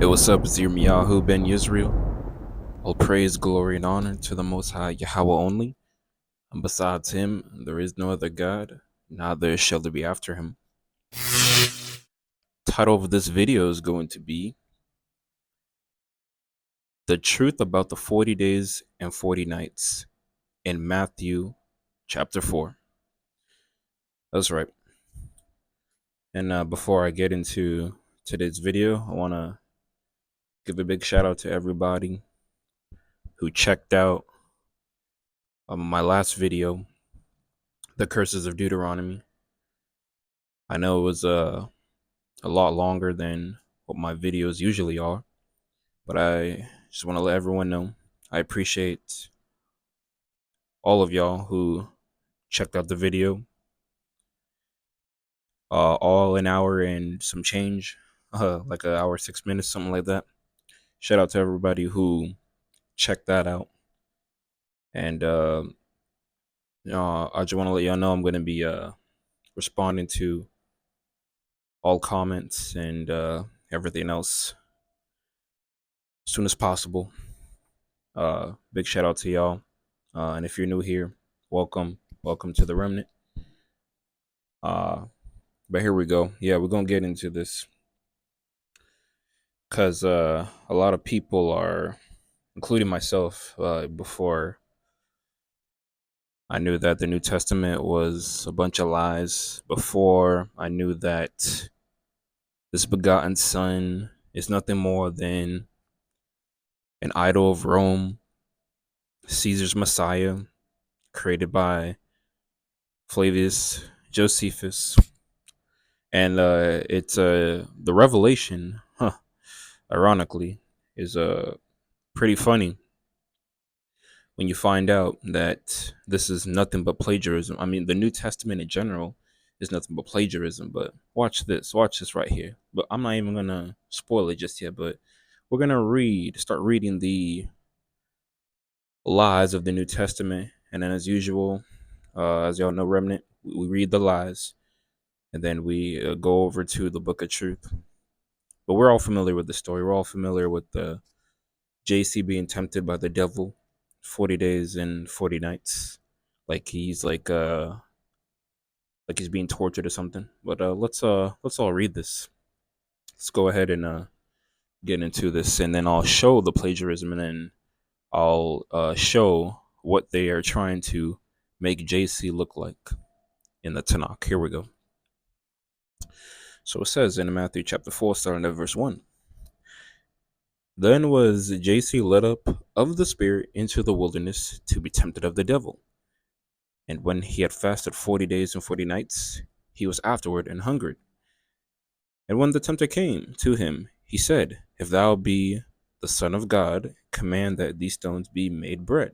Yo, what's up? It's Yirmiyahu ben Yisrael. All praise, glory, and honor to the Most High Yahweh only. And besides him, there is no other God, neither shall there be after him. Title of this video is going to be The Truth About the 40 Days and 40 Nights in Matthew chapter 4. That's right. And before I get into today's video, I want to give a big shout out to everybody who checked out my last video, The Curses of Deuteronomy. I know it was a lot longer than what my videos usually are, but I just want to let everyone know I appreciate all of y'all who checked out the video. All an hour and some change, like an hour 6 minutes, something like that. Shout out to everybody who checked that out, and I just want to let y'all know I'm going to be responding to all comments and everything else as soon as possible. Big shout out to y'all. And if you're new here, welcome to the remnant. But here we go. Yeah, we're gonna get into this because a lot of people are, including myself, before I knew that the New Testament was a bunch of lies, before I knew that this begotten Son is nothing more than an idol of Rome, Caesar's Messiah, created by Flavius Josephus. And it's the revelation, ironically, is pretty funny when you find out that this is nothing but plagiarism. I mean, the New Testament in general is nothing but plagiarism, but watch this right here. But I'm not even gonna spoil it just yet, but we're gonna start reading the lies of the New Testament, and then as usual, as y'all know, remnant, we read the lies, and then we go over to the book of truth. But we're all familiar with the story. We're all familiar with the JC being tempted by the devil 40 days and 40 nights. Like he's he's being tortured or something. But let's all read this. Let's go ahead and get into this, and then I'll show the plagiarism, and then I'll show what they are trying to make JC look like in the Tanakh. Here we go. So it says in Matthew chapter 4, starting at verse 1. Then was JC led up of the Spirit into the wilderness to be tempted of the devil. And when he had fasted 40 days and 40 nights, he was afterward and hungered. And when the tempter came to him, he said, If thou be the Son of God, command that these stones be made bread.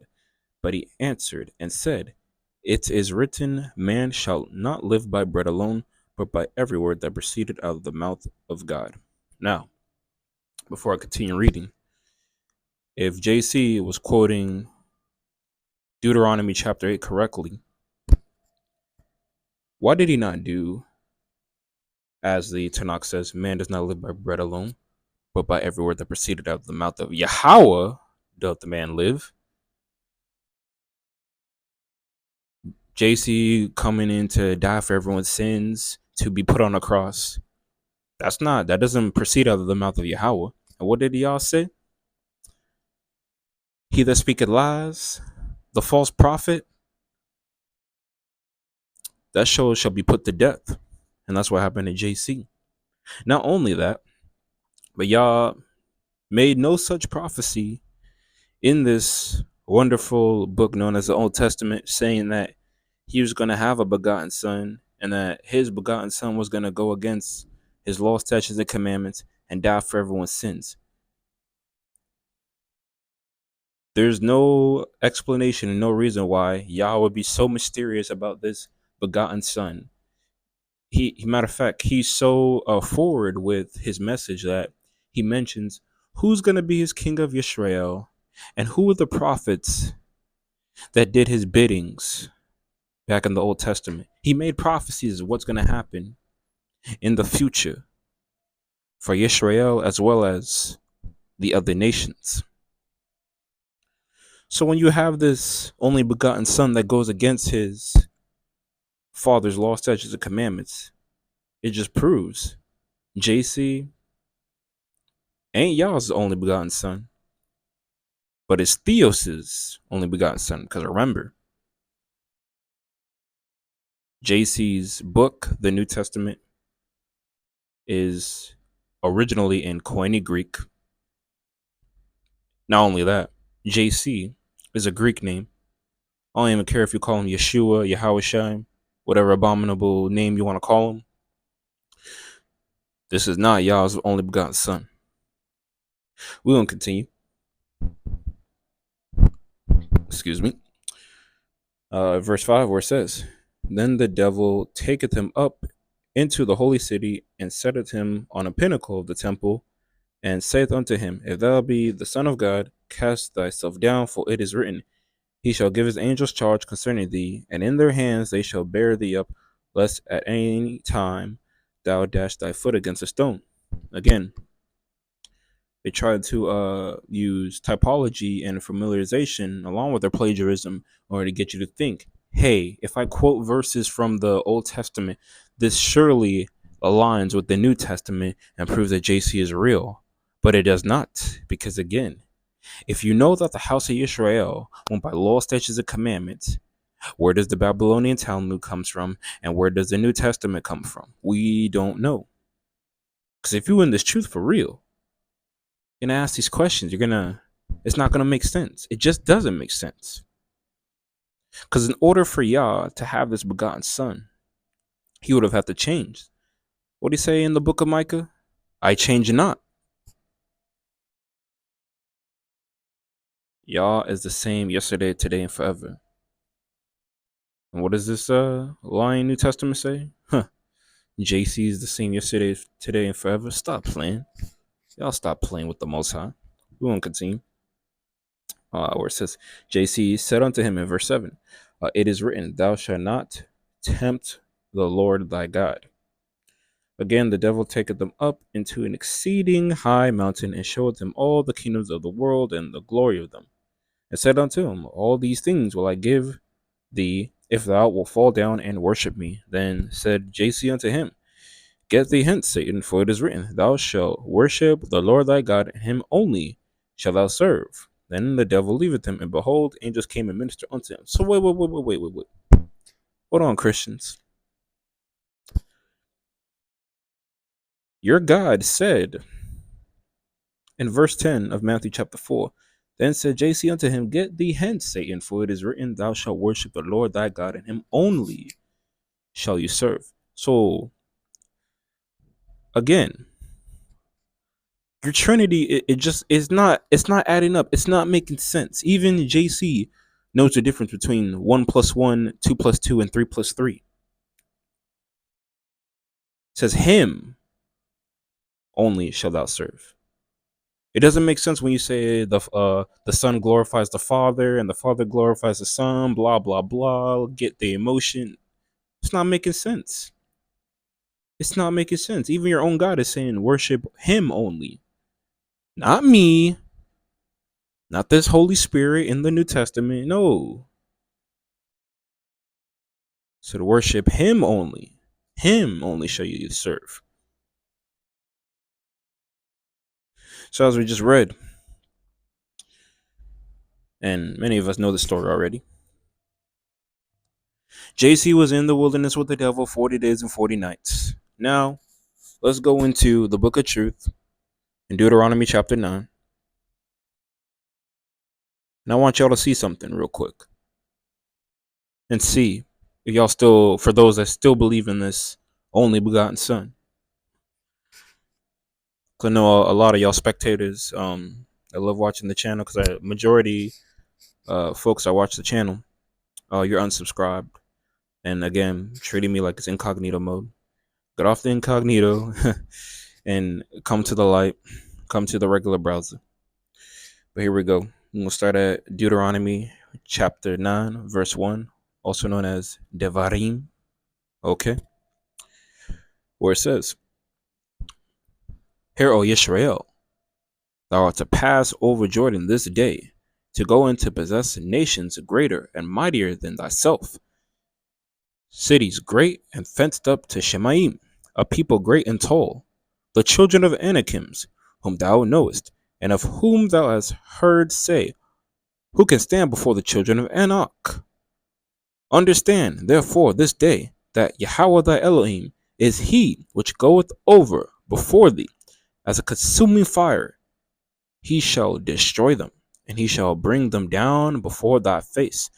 But he answered and said, It is written, Man shall not live by bread alone, but by every word that proceeded out of the mouth of God. Now, before I continue reading, if JC was quoting Deuteronomy chapter 8 correctly, why did he not do, as the Tanakh says, man does not live by bread alone, but by every word that proceeded out of the mouth of Yahweh doth the man live? JC coming in to die for everyone's sins, to be put on a cross. That doesn't proceed out of the mouth of Yahweh. And what did y'all say? He that speaketh lies, the false prophet, that shall be put to death. And that's what happened to JC. Not only that, but y'all made no such prophecy in this wonderful book known as the Old Testament, saying that he was going to have a begotten son, and that his begotten son was going to go against his law, statutes, and commandments and die for everyone's sins. There's no explanation and no reason why Yah would be so mysterious about this begotten son. Matter of fact, he's so forward with his message that he mentions who's going to be his king of Israel and who are the prophets that did his biddings back in the Old Testament. He made prophecies of what's going to happen in the future for Israel as well as the other nations. So when you have this only begotten son that goes against his father's law, statutes, and commandments, it just proves JC ain't y'all's only begotten son, but it's Theos's only begotten son. Because remember, JC's book, the New Testament, is originally in Koine Greek. Not only that, JC is a Greek name. I don't even care if you call him Yeshua, Yahweh, whatever abominable name you want to call him. This is not y'all's only begotten son. We're going to continue. Excuse me. Verse 5, where it says, Then the devil taketh him up into the holy city, and setteth him on a pinnacle of the temple, and saith unto him, If thou be the Son of God, cast thyself down, for it is written, He shall give his angels charge concerning thee, and in their hands they shall bear thee up, lest at any time thou dash thy foot against a stone. Again, they tried to use typology and familiarization along with their plagiarism in order to get you to think, hey, if I quote verses from the Old Testament, this surely aligns with the New Testament and proves that JC is real. But it does not, because again, if you know that the house of Israel went by law, statutes, and commandments, where does the Babylonian Talmud comes from, and where does the New Testament come from? We don't know. Because if you in this truth for real, you're gonna ask these questions. It's not gonna make sense. It just doesn't make sense. Because in order for Yah to have this begotten son, he would have had to change. What do you say in the book of Micah? I change not. Yah is the same yesterday, today, and forever. And what does this lying New Testament say? JC is the same yesterday, today, and forever. Stop playing. Y'all stop playing with the Most High. We won't continue. Where it says, JC said unto him in verse 7, It is written, Thou shalt not tempt the Lord thy God. Again, the devil taketh them up into an exceeding high mountain, and showeth them all the kingdoms of the world and the glory of them, and said unto him, All these things will I give thee, if thou wilt fall down and worship me. Then said JC unto him, Get thee hence, Satan, for it is written, Thou shalt worship the Lord thy God, and him only shalt thou serve. Then the devil leaveth him, and behold, angels came and ministered unto him. So wait. Hold on, Christians. Your God said in verse 10 of Matthew chapter 4, Then said JC unto him, Get thee hence, Satan, for it is written, Thou shalt worship the Lord thy God, and him only shall you serve. So, again, your Trinity, it just it's not adding up. It's not making sense. Even JC knows the difference between 1 plus 1, 2 plus 2, and 3 plus 3. It says, Him only shall thou serve. It doesn't make sense when you say the Son glorifies the Father and the Father glorifies the Son, blah, blah, blah, get the emotion. It's not making sense. It's not making sense. Even your own God is saying worship Him only. Not me. Not this Holy Spirit in the New Testament. No. So to worship Him only. Him only shall you serve. So as we just read, and many of us know the story already, JC was in the wilderness with the devil 40 days and 40 nights. Now, let's go into the book of truth in Deuteronomy chapter 9. And I want y'all to see something real quick. And see if y'all still, for those that still believe in this only begotten son. Because I know a lot of y'all spectators that love watching the channel, because a majority folks that watch the channel, you're unsubscribed. And again, treating me like it's incognito mode. Get off the incognito and come to the light. Come to the regular browser. But here we go. We'll start at Deuteronomy chapter 9, verse 1, also known as Devarim. Okay. Where it says, Hear, O Yisrael, Thou art to pass over Jordan this day, to go and to possess nations greater and mightier than thyself, cities great and fenced up to Shemaim, a people great and tall, the children of Anakims, whom thou knowest, and of whom thou hast heard say, who can stand before the children of Anak? Understand, therefore, this day, that Yahweh thy Elohim is he which goeth over before thee as a consuming fire. He shall destroy them, and he shall bring them down before thy face.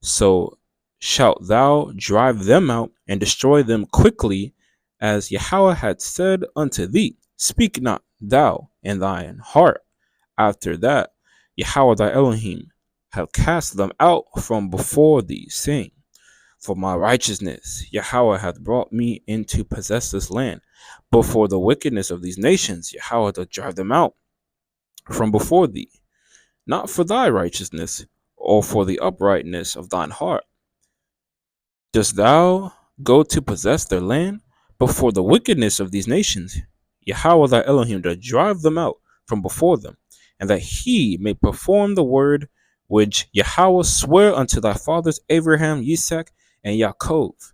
So shalt thou drive them out and destroy them quickly, as Yahweh had said unto thee. Speak not thou in thine heart. After that, Yahweh thy Elohim have cast them out from before thee, saying, for my righteousness, Yahweh hath brought me in to possess this land. But for the wickedness of these nations, Yahweh doth drive them out from before thee, not for thy righteousness, or for the uprightness of thine heart. Dost thou go to possess their land? But for the wickedness of these nations, Yahweh thy Elohim doth drive them out from before them, and that he may perform the word which Yahweh sware unto thy fathers Abraham, Isaac, and Yaakov.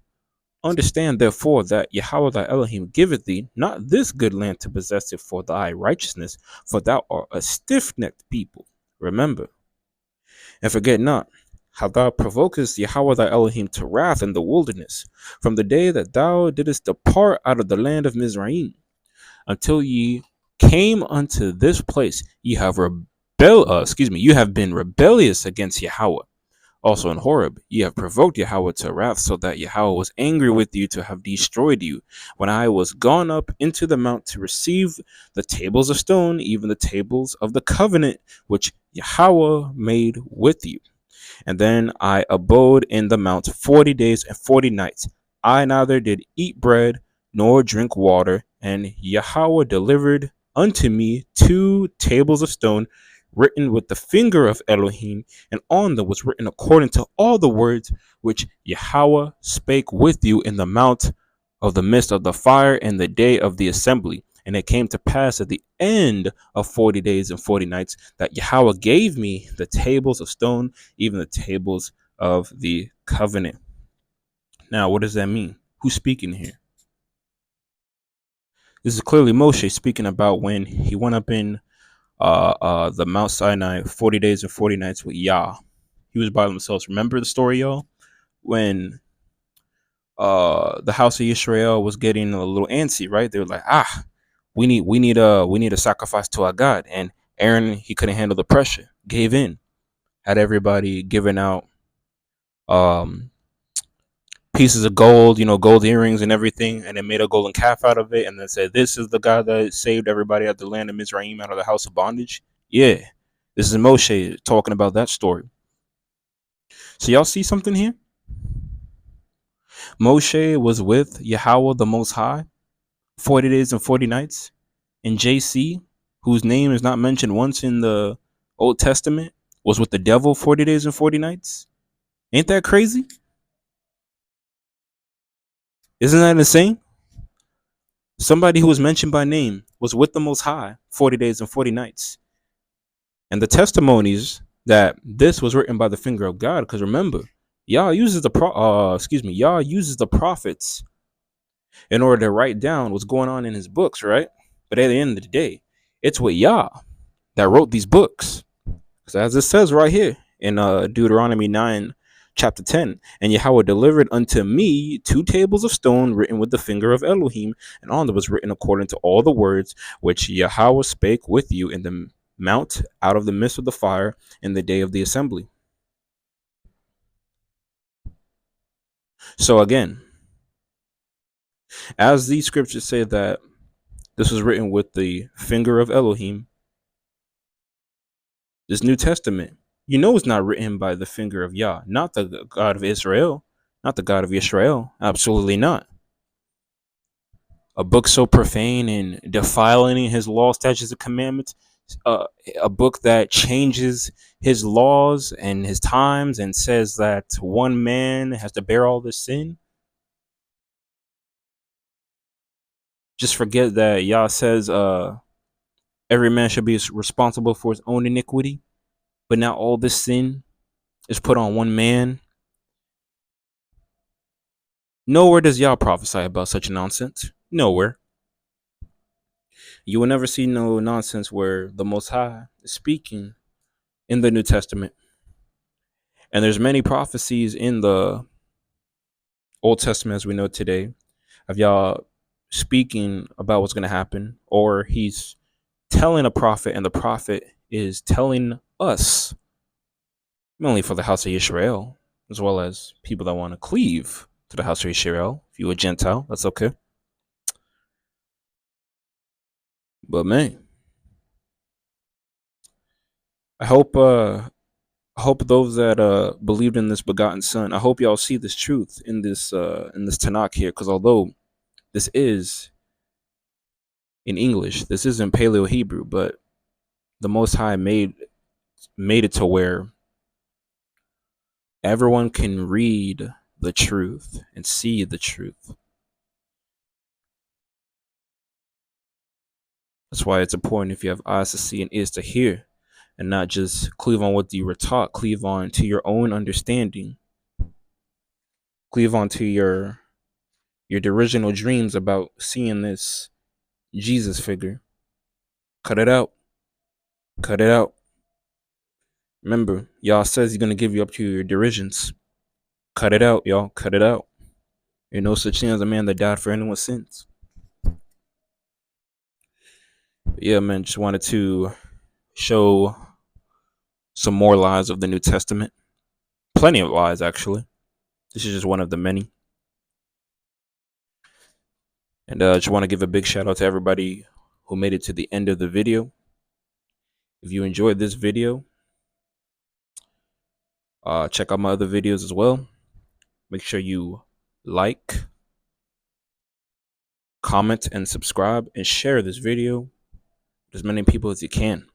Understand therefore that Yahweh thy Elohim giveth thee not this good land to possess it for thy righteousness, for thou art a stiff-necked people. Remember, and forget not how thou provokest Yahweh thy Elohim to wrath in the wilderness, from the day that thou didst depart out of the land of Mizraim, until ye came unto this place. You have been rebellious against Yahweh. Also in Horeb, ye have provoked Yahweh to wrath, so that Yahweh was angry with you to have destroyed you. When I was gone up into the mount to receive the tables of stone, even the tables of the covenant which Yahweh made with you. And then I abode in the mount 40 days and 40 nights. I neither did eat bread nor drink water, and Yahweh delivered unto me 2 tables of stone written with the finger of Elohim, and on them was written according to all the words which Yahweh spake with you in the mount of the midst of the fire in the day of the assembly. And it came to pass at the end of 40 days and 40 nights that Yahweh gave me the tables of stone, even the tables of the covenant. Now, what does that mean? Who's speaking here? This is clearly Moshe speaking about when he went up in the Mount Sinai 40 days and 40 nights with Yah. He was by themselves. Remember the story, y'all? When the house of Israel was getting a little antsy, right? They were like, we need a sacrifice to our God. And Aaron, he couldn't handle the pressure, gave in, had everybody giving out um pieces of gold, gold earrings and everything, and then made a golden calf out of it, and then said, this is the God that saved everybody at the land of Mizraim out of the house of bondage. Yeah, this is Moshe talking about that story. So y'all see something here? Moshe was with Yahweh the Most High 40 days and 40 nights. And JC, whose name is not mentioned once in the Old Testament, was with the devil 40 days and 40 nights. Ain't that crazy? Isn't that insane? Somebody who was mentioned by name was with the Most High 40 days and 40 nights. And the testimonies that this was written by the finger of God, because remember, Yah uses Yah uses the prophets in order to write down what's going on in his books, right? But at the end of the day, it's with Yah that wrote these books. Because as it says right here in Deuteronomy 9, chapter 10, and Yahweh delivered unto me 2 tables of stone written with the finger of Elohim, and on them was written according to all the words which Yahweh spake with you in the mount out of the midst of the fire in the day of the assembly. So again, as these scriptures say that this was written with the finger of Elohim, this New Testament, it's not written by the finger of Yah, not the God of Israel, not the God of Israel. Absolutely not. A book so profane and defiling his law, statutes, and commandments, a book that changes his laws and his times and says that one man has to bear all this sin. Just forget that Yah says, every man should be responsible for his own iniquity, but now all this sin is put on one man. Nowhere does Yah prophesy about such nonsense. Nowhere. You will never see no nonsense where the Most High is speaking in the New Testament. And there's many prophecies in the Old Testament as we know today of Yah speaking about what's going to happen, or he's telling a prophet and the prophet is telling us, mainly for the house of Israel, as well as people that want to cleave to the house of Israel. If you're a Gentile, that's okay. But man, I hope those that believed in this begotten son, I hope y'all see this truth in this Tanakh here, because although this is in English, this isn't Paleo Hebrew, but the Most High made it to where everyone can read the truth and see the truth. That's why it's important, if you have eyes to see and ears to hear, and not just cleave on what you were taught, cleave on to your own understanding, cleave on to your original dreams about seeing this Jesus figure. Cut it out. Cut it out. Remember, Yah says he's going to give you up to your derisions. Cut it out, y'all. Cut it out. Ain't no such thing as a man that died for anyone's sins. But yeah, man, just wanted to show some more lies of the New Testament. Plenty of lies, actually. This is just one of the many. And I just want to give a big shout out to everybody who made it to the end of the video. If you enjoyed this video, check out my other videos as well. Make sure you like, comment, and subscribe, and share this video with as many people as you can.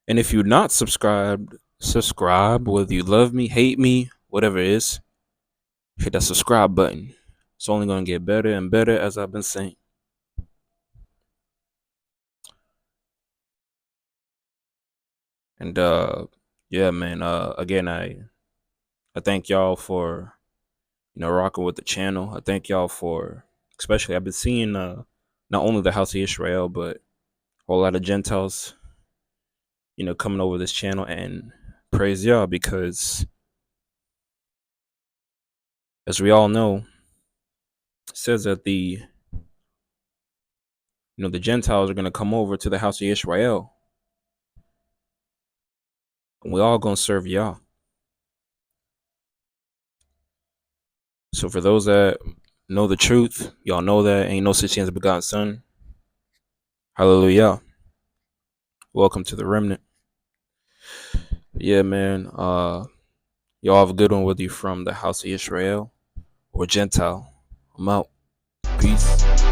And if you're not subscribed, subscribe. Whether you love me, hate me, whatever it is, hit that subscribe button. It's only going to get better and better, as I've been saying. And yeah, man, again, I thank y'all for rocking with the channel. I thank y'all for, especially, I've been seeing not only the house of Israel, but a whole lot of Gentiles coming over this channel, and praise y'all, because as we all know, it says that the Gentiles are going to come over to the house of Israel, and we all going to serve y'all. So for those that know the truth, y'all know that ain't no such thing as a begotten son. Hallelujah. Welcome to the remnant. Yeah, man. Y'all have a good one, whether you're from the house of Israel or Gentile. I'm out. Peace.